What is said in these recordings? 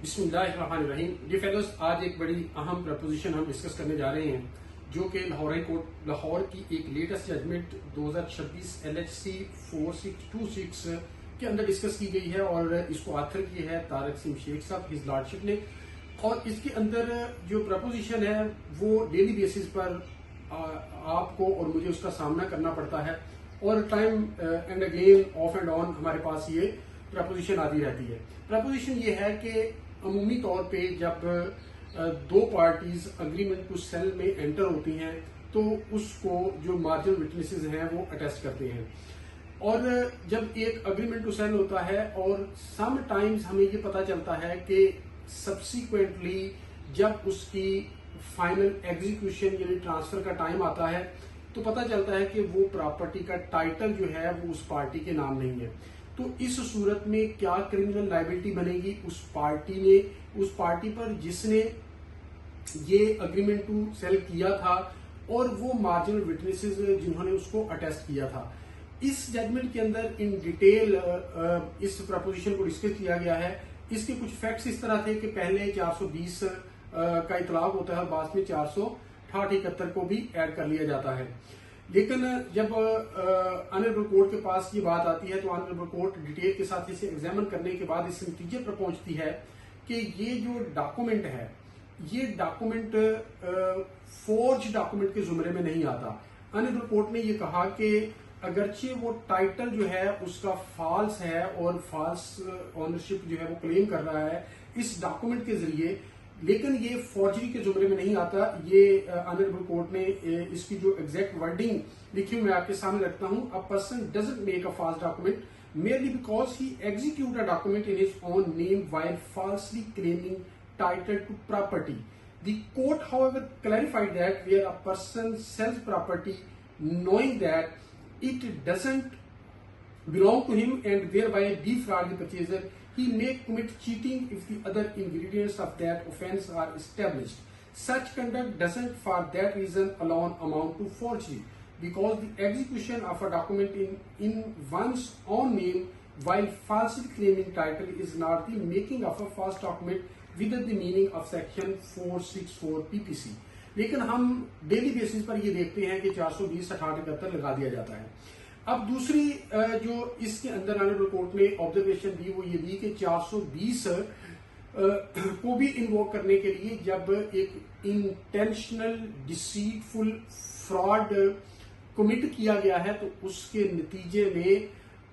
बिस्मिल्लाहिर्रहमानिर्रहीम। जी फेलोज, आज एक बड़ी अहम प्रपोजिशन हम डिस्कस करने जा रहे हैं जो कि लाहौर हाई कोर्ट लाहौर की एक लेटेस्ट जजमेंट 2026 LHC 4626 के अंदर डिस्कस की गई है और इसको आथर की है तारक सिंह शेख साहब, हिज लॉर्डशिप ने। और इसके अंदर जो प्रपोजिशन है वो डेली बेसिस पर आपको और मुझे उसका सामना करना पड़ता है और time and again of and on हमारे पास ये प्रपोजिशन आती रहती है। प्रपोजिशन ये है कि अमूमी तौर पे जब दो पार्टीज अग्रीमेंट टू सेल में एंटर होती हैं तो उसको जो मार्जिनल विटनेसेस हैं वो अटेस्ट करते हैं। और जब एक अग्रीमेंट टू सेल होता है और सम टाइम्स हमें ये पता चलता है कि सब्सिक्वेंटली जब उसकी फाइनल एग्जीक्यूशन यानी ट्रांसफर का टाइम आता है तो पता चलता है कि वो प्रॉपर्टी का टाइटल जो है वो उस पार्टी के नाम नहीं है। तो इस सूरत में क्या क्रिमिनल लायबिलिटी बनेगी उस पार्टी पर जिसने ये अग्रीमेंट टू सेल किया था और वो मार्जिनल विटनेसेस जिन्होंने उसको अटेस्ट किया था। इस जजमेंट के अंदर इन डिटेल इस प्रपोजिशन को डिस्कस किया गया है। इसके कुछ फैक्ट्स इस तरह थे कि पहले 420 का इतलाक होता है, बाद में 468-71 को भी ऐड कर लिया जाता है। लेकिन जब ऑनरेबल कोर्ट के पास ये बात आती है तो ऑनरेबल कोर्ट डिटेल के साथ इसे एग्जामिन करने के बाद इस नतीजे पर पहुंचती है कि ये जो डॉक्यूमेंट है ये डॉक्यूमेंट फोर्ज डॉक्यूमेंट के जुमरे में नहीं आता। ऑनरेबल कोर्ट ने ये कहा कि अगरचे वो टाइटल जो है उसका फॉल्स है और फॉल्स ऑनरशिप जो है वो क्लेम कर रहा है इस डॉक्यूमेंट के जरिए, लेकिन ये फॉर्जरी के जुमरे में नहीं आता। ये ऑनरेबल कोर्ट ने इसकी जो एग्जैक्ट वर्डिंग लिखी हुई मैं आपके सामने रखता हूं। A person doesn't make a false document merely because he execute a document in his own name while falsely claiming title to property. The court, however, clarified that where a person sells property knowing that it doesn't belong to him and thereby defraud the purchaser, he may commit cheating if the other ingredients of that offense are established. Such conduct doesn't for that reason alone amount to forgery, because the execution of a document in one's own name while falsely claiming title is not the making of a false document within the meaning of section 464 PPC. लेकिन हम daily basis पर ये देखते हैं कि 420-68-71 लगा दिया जाता है। अब दूसरी जो इसके अंदर ऑनरेबल कोर्ट ने ऑब्जर्वेशन दी वो ये दी कि 420 को भी इन्वोक करने के लिए जब एक इंटेंशनल डिसीटफुल फ्रॉड कमिट किया गया है तो उसके नतीजे में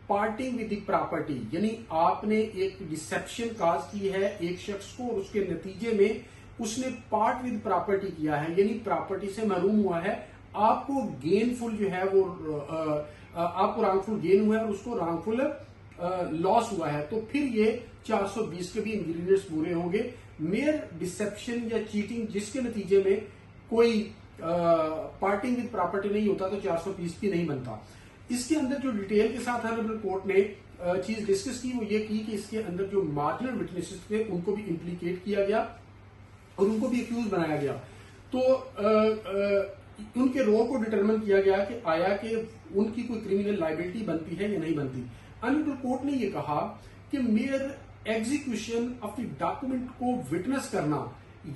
पार्टिंग विद द प्रॉपर्टी यानी आपने एक डिसेप्शन काज की है एक शख्स को और उसके नतीजे में उसने पार्ट विद प्रॉपर्टी किया है यानी प्रॉपर्टी से महरूम हुआ है। आपको गेनफुल जो है वो आपको रॉन्गफुल गेन हुआ है और उसको रॉन्गफुल लॉस हुआ है, तो फिर ये 420 के भी इंग्रीडिएंट्स पूरे होंगे। मेयर डिसेप्शन या चीटिंग जिसके नतीजे में कोई पार्टिंग विद प्रॉपर्टी नहीं होता तो 420 भी नहीं बनता। इसके अंदर जो डिटेल के साथ ऑनरेबल कोर्ट ने चीज डिस्कस की वो ये की कि इसके अंदर जो मार्जिनल विटनेसेस थे उनको भी इम्प्लीकेट किया गया और उनको भी एक्यूज बनाया गया। तो उनके रोल को डिटरमिन किया गया कि आया कि उनकी कोई क्रिमिनल लायबिलिटी बनती है या नहीं बनती। ऑनरेबल कोर्ट ने ये कहा कि mayor execution of the document को विटनेस करना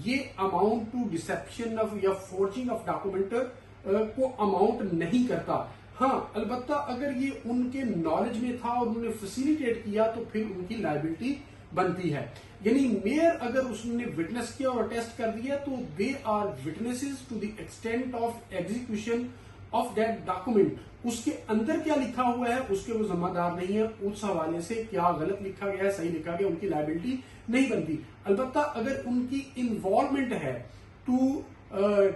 ये अमाउंट टू डिसेप्शन ऑफ या फोर्जिंग ऑफ डॉक्यूमेंट को अमाउंट नहीं करता। हाँ, अलबत्ता अगर ये उनके नॉलेज में था और उन्होंने फैसिलिटेट किया तो फिर उनकी लायबिलिटी बनती है। यानी मेयर अगर उसने विटनेस किया और अटेस्ट कर दिया तो they are witnesses to the extent of execution of that document. उसके अंदर क्या लिखा हुआ है उसके वो जिम्मेदार नहीं है। उस हवाले से क्या गलत लिखा गया है सही लिखा गया उनकी लायबिलिटी नहीं बनती। अलबत्ता अगर उनकी इन्वॉल्वमेंट है to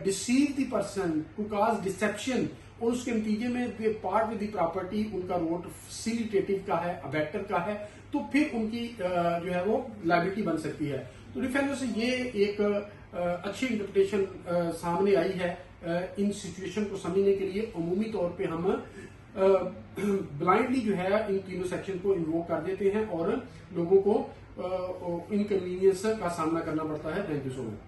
deceive the person to cause deception और उसके नतीजे में पार्ट विद द प्रॉपर्टी उनका रोल फैसिलिटेटिव का है अबेक्टर का है तो फिर उनकी जो है वो लायबिलिटी बन सकती है। तो डिफेंडर से ये एक अच्छी इंटरप्रिटेशन सामने आई है। इन सिचुएशन को समझने के लिए अमूमी तौर पे हम ब्लाइंडली जो है इन तीनों सेक्शन को इन्वोक कर देते हैं और लोगों को इनकन्वीनियंस का सामना करना पड़ता है। Thank you so much.